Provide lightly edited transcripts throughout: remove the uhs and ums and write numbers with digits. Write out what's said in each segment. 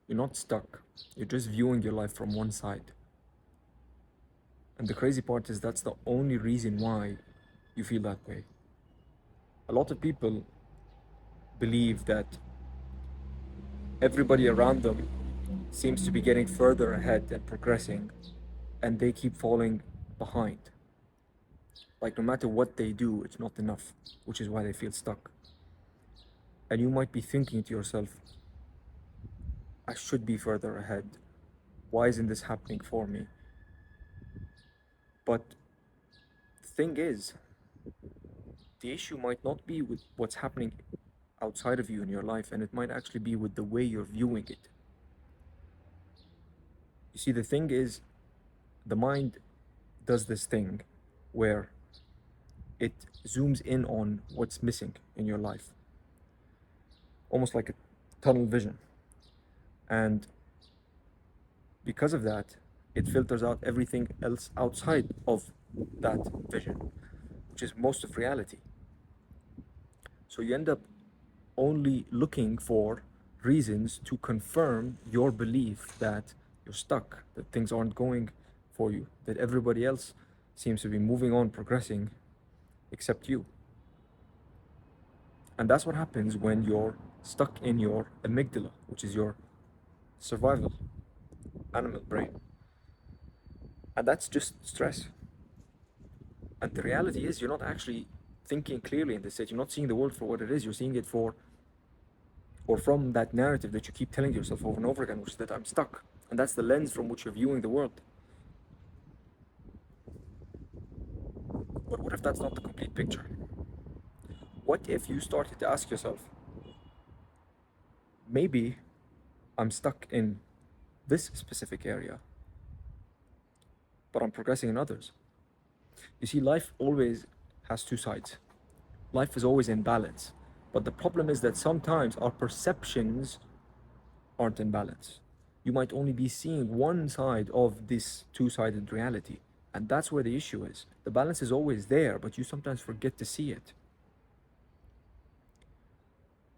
You're not stuck. You're just viewing your life from one side. And the crazy part is that's the only reason why you feel that way. A lot of people believe that everybody around them seems to be getting further ahead and progressing, and they keep falling behind. Like, no matter what they do, it's not enough, which is why they feel stuck. And you might be thinking to yourself, I should be further ahead. Why isn't this happening for me? But the thing is, the issue might not be with what's happening outside of you in your life, and it might actually be with the way you're viewing it. You see, the thing is, the mind does this thing where it zooms in on what's missing in your life, almost like a tunnel vision. And because of that, it filters out everything else outside of that vision, which is most of reality. So you end up only looking for reasons to confirm your belief that you're stuck, that things aren't going for you, that everybody else seems to be moving on, progressing, except you. And that's what happens when you're stuck in your amygdala, which is your survival animal brain. And that's just stress. And the reality is, you're not actually thinking clearly in this state. You're not seeing the world for what it is. You're seeing it for, or from that narrative that you keep telling yourself over and over again, which is that I'm stuck. And that's the lens from which you're viewing the world. But what if that's not the complete picture? What if you started to ask yourself, maybe I'm stuck in this specific area, but I'm progressing in others? You see, life always has two sides. Life is always in balance. But the problem is that sometimes our perceptions aren't in balance. You might only be seeing one side of this two-sided reality. And that's where the issue is. The balance is always there, but you sometimes forget to see it.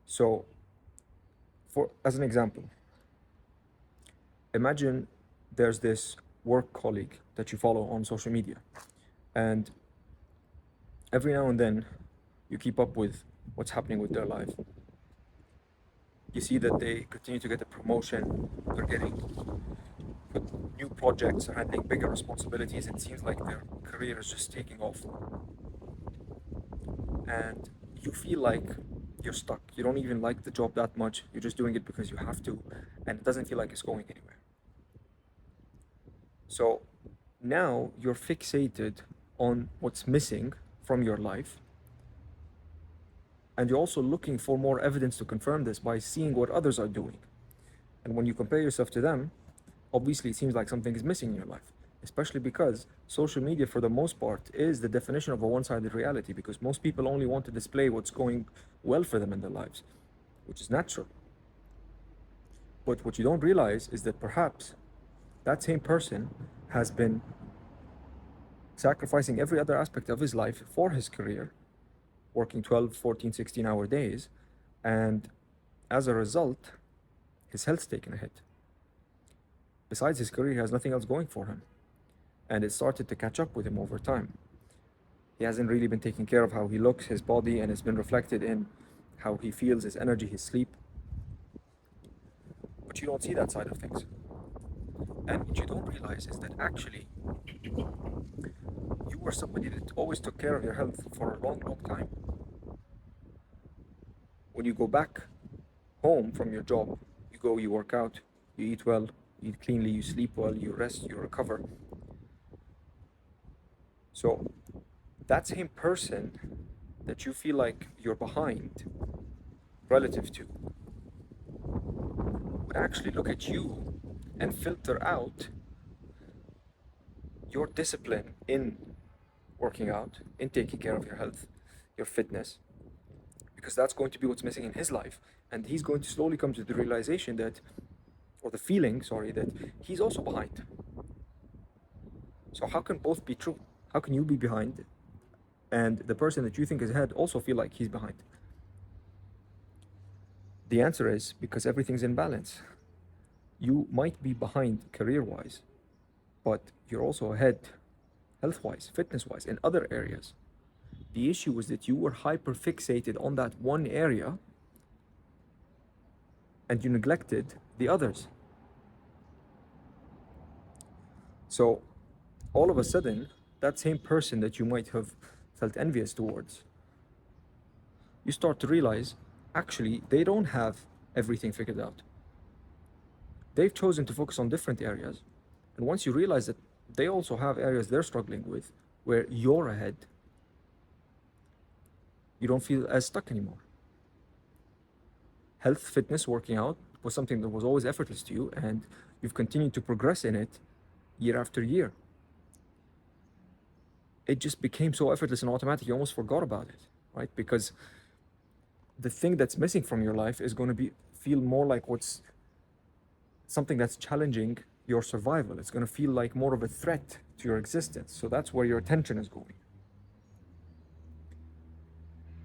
So, as an example, imagine there's this work colleague that you follow on social media. And every now and then, you keep up with what's happening with their life. You see that they continue to get a promotion, they're getting new projects, they're handling bigger responsibilities. It seems like their career is just taking off. And you feel like you're stuck. You don't even like the job that much. You're just doing it because you have to, and it doesn't feel like it's going anywhere. So now you're fixated on what's missing from your life. And you're also looking for more evidence to confirm this by seeing what others are doing. And when you compare yourself to them, obviously it seems like something is missing in your life, especially because social media, for the most part, is the definition of a one-sided reality, because most people only want to display what's going well for them in their lives, which is natural. But what you don't realize is that perhaps that same person has been sacrificing every other aspect of his life for his career, working 12, 14, 16-hour days, and as a result, his health's taken a hit. Besides his career, he has nothing else going for him. And it started to catch up with him over time. He hasn't really been taking care of how he looks, his body, and it's been reflected in how he feels, his energy, his sleep. But you don't see that side of things. And what you don't realize is that actually, you were somebody that always took care of your health for a long, long time. When you go back home from your job, you go, you work out, you eat well, you eat cleanly, you sleep well, you rest, you recover. So that same person that you feel like you're behind relative to would actually look at you and filter out your discipline in working out, in taking care of your health, your fitness, because that's going to be what's missing in his life. And he's going to slowly come to the realization that, or the feeling, sorry, that he's also behind. So how can both be true? How can you be behind and the person that you think is ahead also feel like he's behind? The answer is because everything's in balance. You might be behind career-wise, but you're also ahead health-wise, fitness-wise, in other areas. The issue is that you were hyper-fixated on that one area and you neglected the others. So all of a sudden, that same person that you might have felt envious towards, you start to realize actually they don't have everything figured out. They've chosen to focus on different areas. And once you realize that they also have areas they're struggling with where you're ahead, you don't feel as stuck anymore. Health, fitness, working out was something that was always effortless to you, and you've continued to progress in it year after year. It just became so effortless and automatic, you almost forgot about it, right? Because the thing that's missing from your life is going to feel more like what's something that's challenging your survival. It's going to feel like more of a threat to your existence. So that's where your attention is going.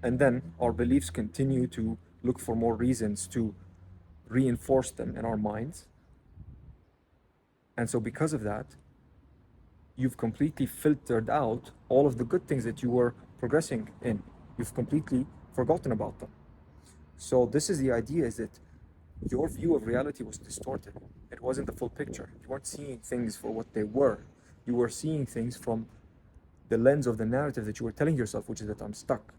And then our beliefs continue to look for more reasons to reinforce them in our minds. And so because of that, you've completely filtered out all of the good things that you were progressing in. You've completely forgotten about them. So this is the idea, is that your view of reality was distorted. It wasn't the full picture. You weren't seeing things for what they were. You were seeing things from the lens of the narrative that you were telling yourself, which is that I'm stuck.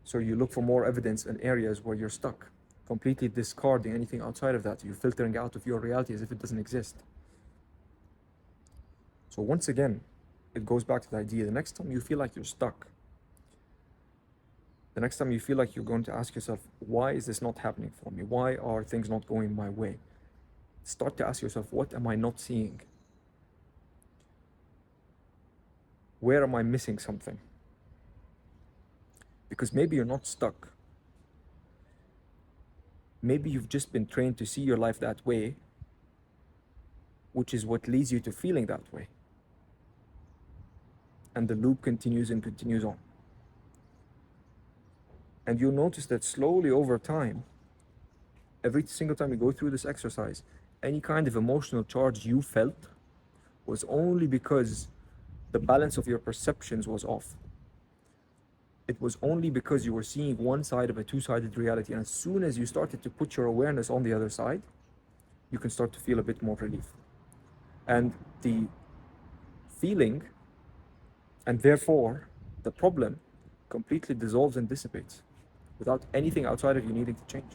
So you look for more evidence in areas where you're stuck, completely discarding anything outside of that. You're filtering out of your reality as if it doesn't exist. So once again, it goes back to the idea, the next time you feel like you're stuck, the next time you feel like you're going to ask yourself, why is this not happening for me? Why are things not going my way? Start to ask yourself, what am I not seeing? Where am I missing something? Because maybe you're not stuck. Maybe you've just been trained to see your life that way, which is what leads you to feeling that way. And the loop continues and continues on. And you'll notice that slowly over time, every single time you go through this exercise, any kind of emotional charge you felt was only because the balance of your perceptions was off. It was only because you were seeing one side of a two-sided reality. And as soon as you started to put your awareness on the other side, you can start to feel a bit more relief. And the feeling, and therefore the problem, completely dissolves and dissipates without anything outside of you needing to change.